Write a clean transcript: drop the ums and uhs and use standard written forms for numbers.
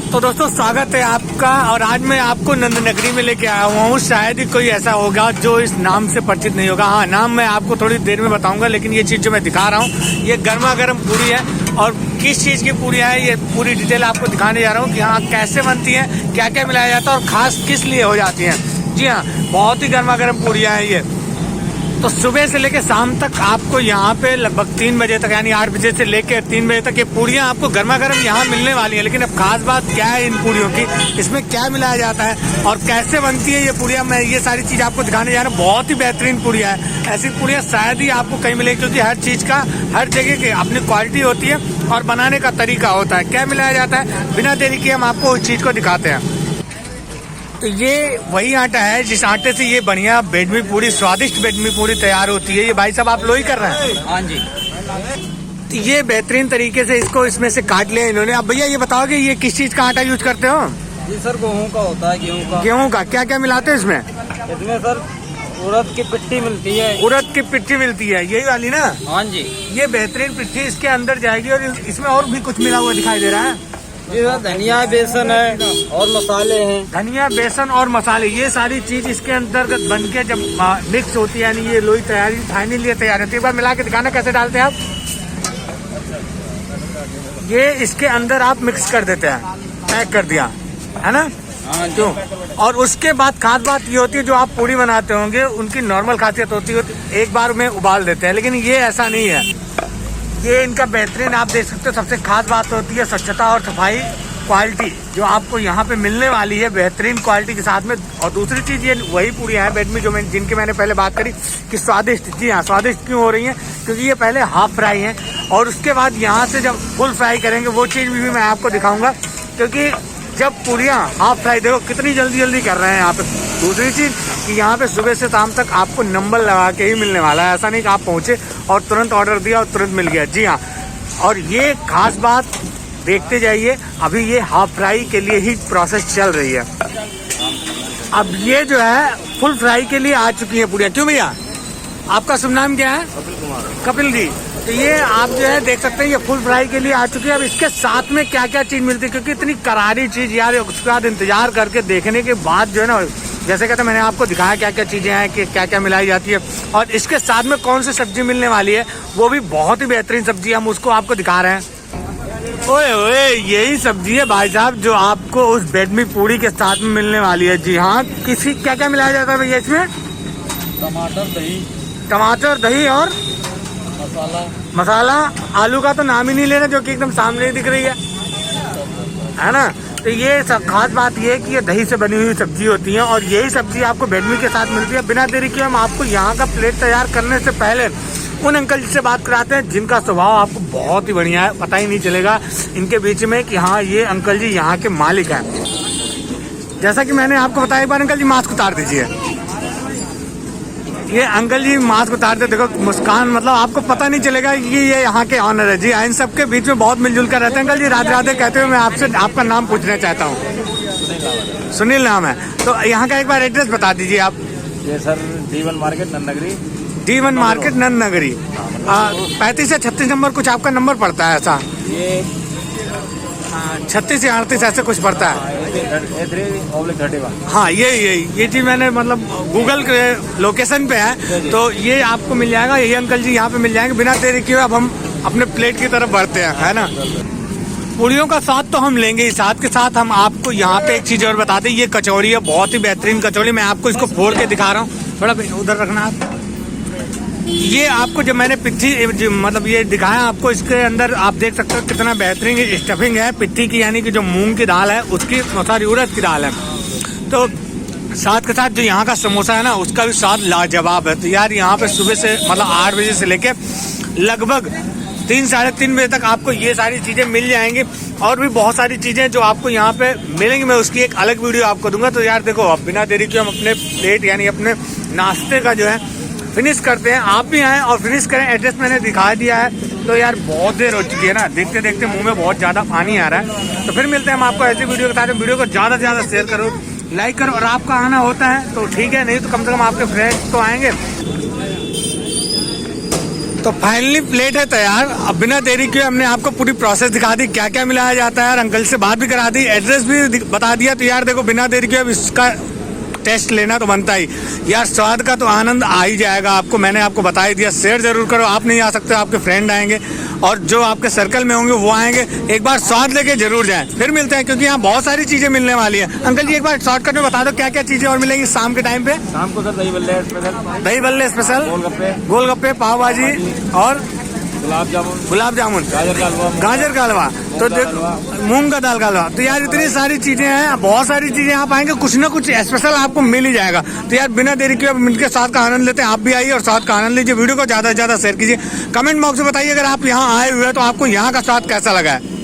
तो दोस्तों स्वागत है आपका। और आज मैं आपको नंद नगरी में लेके आया हुआ हूँ। शायद ही कोई ऐसा होगा जो इस नाम से परिचित नहीं होगा। हाँ, नाम मैं आपको थोड़ी देर में बताऊंगा, लेकिन ये चीज़ जो मैं दिखा रहा हूँ ये गर्मा गर्म पूरी है। और किस चीज़ की पूरियाँ है ये पूरी डिटेल आपको दिखाने जा रहा हूँ कि हाँ कैसे बनती हैं, क्या क्या मिलाया जाता है और ख़ास किस लिए हो जाती हैं। जी हाँ, बहुत ही गर्मा गर्म पूरियाँ हैं ये। तो सुबह से लेकर शाम तक आपको यहाँ पे लगभग 3 बजे तक, यानी 8 बजे से लेकर 3 बजे तक ये पूरियाँ आपको गर्मा गर्म यहाँ मिलने वाली हैं। लेकिन अब खास बात क्या है इन पूरियों की, इसमें क्या मिलाया जाता है और कैसे बनती है ये पूरियाँ, मैं ये सारी चीज़ आपको दिखाने जा रहा हूँ। बहुत ही बेहतरीन पूरियाँ है। ऐसी पूरियाँ शायद ही आपको कहीं मिलेगी, क्योंकि हर चीज़ का हर जगह की अपनी क्वालिटी होती है और बनाने का तरीका होता है। क्या मिलाया जाता है, बिना देरी के हम आपको उस चीज़ को दिखाते हैं। तो ये वही आटा है जिस आटे से ये बढ़िया बेडमी पूरी, स्वादिष्ट बेडमी पूरी तैयार होती है। ये भाई साहब आप लोही कर रहे हैं? हाँ जी। तो ये बेहतरीन तरीके से इसको इसमें से काट लिया इन्होंने। अब भैया ये बताओ कि ये किस चीज का आटा यूज करते हो? जी सर, गेहूँ का होता है। गेहूँ का क्या क्या मिलाते हैं इसमें? इसमें सर उड़द की पिट्ठी मिलती है। उड़द की पिट्ठी मिलती है, यही वाली ना? हाँ जी। ये बेहतरीन पिट्ठी इसके अंदर जाएगी और इसमें और भी कुछ मिला हुआ दिखाई दे रहा है। जी सर, धनिया बेसन है और मसाले हैं। धनिया बेसन और मसाले, ये सारी चीज इसके अंतर्गत बन के जब मिक्स होती है, यानी ये लोई तैयारी फाइनली तैयार होती है। एक बार मिला के दिखाना कैसे डालते हैं आप। ये इसके अंदर आप मिक्स कर देते हैं, पैक कर दिया है ना? हाँ क्यों? और उसके बाद खास बात ये होती है, जो आप पूरी बनाते होंगे उनकी नॉर्मल खासियत होती है एक बार में उबाल देते हैं, लेकिन ये ऐसा नहीं है। ये इनका बेहतरीन, आप देख सकते हो। सबसे खास बात होती है स्वच्छता और सफाई, क्वालिटी जो आपको यहाँ पे मिलने वाली है बेहतरीन क्वालिटी के साथ में। और दूसरी चीज ये वही पूरियाँ हैं बेडमी जो जिनकी मैंने पहले बात करी कि स्वादिष्ट। जी हाँ, स्वादिष्ट क्यों हो रही हैं, क्योंकि ये पहले हाफ फ्राई हैं और उसके बाद यहाँ से जब फुल फ्राई करेंगे वो चीज़ भी मैं आपको दिखाऊंगा। क्योंकि जब पूरियाँ हाफ फ्राई, देखो कितनी जल्दी जल्दी कर रहे हैं यहाँ पे। दूसरी चीज़ कि यहाँ पे सुबह से शाम तक आपको नंबर लगा के ही मिलने वाला है। ऐसा नहीं कि आप पहुँचे और तुरंत ऑर्डर दिया और तुरंत मिल गया। जी हाँ, और ये खास बात देखते जाइए, अभी ये हाफ फ्राई के लिए ही प्रोसेस चल रही है। अब ये जो है फुल फ्राई के लिए आ चुकी है पूरियाँ। क्यों भैया, आपका शुभ नाम क्या है? कपिल कुमार। कपिल जी, तो ये आप जो है देख सकते हैं ये फुल फ्राई के लिए आ चुकी है। अब इसके साथ में क्या क्या चीज मिलती है, क्योंकि इतनी करारी चीज यार, उसके बाद इंतजार करके देखने के बाद जो है ना, जैसे कहते हैं मैंने आपको दिखाया क्या क्या चीजें हैं कि क्या क्या मिलाई जाती है और इसके साथ में कौन सी सब्जी मिलने वाली है, वो भी बहुत ही बेहतरीन सब्जी, हम उसको आपको दिखा रहे हैं। ओए ओए, यही सब्जी है भाई साहब जो आपको उस बेडमी पूरी के साथ में मिलने वाली है। जी हाँ, किसी क्या क्या मिलाया जाता है भैया इसमें? टमाटर, दही और मसाला। आलू का तो नाम ही नहीं लेना, जो कि एकदम सामने ही दिख रही है ना? तो ये सब खास बात ये है कि ये दही से बनी हुई सब्जी होती है और यही सब्जी आपको बेडमी के साथ मिलती है। बिना देरी के हम आपको यहाँ का प्लेट तैयार करने से पहले उन अंकल जी से बात कराते हैं जिनका स्वभाव आपको बहुत ही बढ़िया है। पता ही नहीं चलेगा इनके बीच में कि हाँ ये अंकल जी यहाँ के मालिक हैं। जैसा कि मैंने आपको बताया, एक बार अंकल जी मास्क उतार दीजिए। ये अंकल जी मास्क उतार दे, देखो मुस्कान, मतलब आपको पता नहीं चलेगा कि ये यहाँ के ऑनर है। जी, इन सबके बीच में बहुत मिलजुल कर रहते हैं। अंकल जी राधे राधे कहते हुए मैं आपसे आपका नाम पूछना चाहता हूँ। सुनील नाम है। तो यहाँ का एक बार एड्रेस बता दीजिए आप। ये सर D1 मार्केट नंद नगरी। D1 मार्केट नंद नगरी। 35 या 36 नंबर कुछ आपका नंबर पड़ता है ऐसा? ये 36 या 38 ऐसे कुछ पड़ता है। 3/31। हाँ, ये चीज मैंने मतलब गूगल के लोकेशन पे है, तो ये आपको मिल जाएगा। यही अंकल जी यहाँ पे मिल जाएंगे। बिना देरी किए अब हम अपने प्लेट की तरफ बढ़ते हैं, है ना? पूरियों का साथ तो हम लेंगे ही, साथ के साथ हम आपको यहाँ पे एक चीज और बता दें। ये कचौड़ी है, बहुत ही बेहतरीन कचौड़ी। मैं आपको इसको फोड़ के दिखा रहा हूँ, थोड़ा उधर रखना आप। ये आपको जब मैंने पिट्ठी मतलब ये दिखाया आपको, इसके अंदर आप देख सकते हो कितना बेहतरीन स्टफिंग है पिट्ठी की, यानी कि जो मूंग की दाल है उसकी, सॉरी उड़द की दाल है। तो साथ के साथ जो यहाँ का समोसा है ना, उसका भी स्वाद लाजवाब है। तो यार यहाँ पे सुबह से मतलब 8 बजे से लेके लगभग 3 साढ़े 3 बजे तक आपको ये सारी चीज़ें मिल जाएंगी। और भी बहुत सारी चीज़ें जो आपको यहाँ पे मिलेंगी, मैं उसकी एक अलग वीडियो आपको दूंगा। तो यार देखो, अब बिना देरी के हम अपने प्लेट यानी अपने नाश्ते का जो है फिनिश करते हैं। आप भी आएँ और फिनिश करें। एड्रेस मैंने दिखा दिया है। तो यार बहुत देर हो चुकी है ना, देखते देखते मुंह में बहुत ज़्यादा पानी आ रहा है। तो फिर मिलते हैं हम आपको ऐसी वीडियो के साथ। वीडियो को ज़्यादा से ज़्यादा शेयर करो, लाइक करो। और आपका आना होता है तो ठीक है, नहीं तो कम से कम आपके फ्रेंड्स तो आएंगे। तो फाइनली प्लेट है तैयार। अब बिना देरी किए हमने आपको पूरी प्रोसेस दिखा दी, क्या क्या मिलाया जाता है, और अंकल से बात भी करा दी, एड्रेस भी बता दिया। तो यार देखो, बिना देरी किए अब इसका टेस्ट लेना तो बनता ही यार। स्वाद का तो आनंद आ ही जाएगा आपको, मैंने आपको बता ही दिया। शेयर जरूर करो, आप नहीं आ सकते, आपके फ्रेंड आएंगे और जो आपके सर्कल में होंगे वो आएंगे। एक बार स्वाद लेके जरूर जाएं। फिर मिलते हैं, क्योंकि यहाँ बहुत सारी चीजें मिलने वाली है। अंकल जी एक बार शॉर्टकट में बता दो क्या क्या चीजें और मिलेंगी शाम के टाइम पे। शाम को सर दही बल्ले स्पेशल, दही बल्ले स्पेशल, गोलगप्पे, पाव भाजी और गुलाब जामुन, गाजर का हलवा, तो मूंग का दाल का हलवा। तो यार इतनी सारी चीजें हैं, बहुत सारी चीजें आप आएंगे, कुछ ना कुछ स्पेशल आपको मिल ही जाएगा। तो यार बिना देरी किए अब मिलकर स्वाद का आनंद लेते हैं। आप भी आइए और स्वाद का आनंद लीजिए। वीडियो को ज्यादा से ज्यादा शेयर कीजिए। कमेंट बॉक्स में बताइए अगर आप यहाँ आए हुए हैं तो आपको यहाँ का स्वाद कैसा लगा है।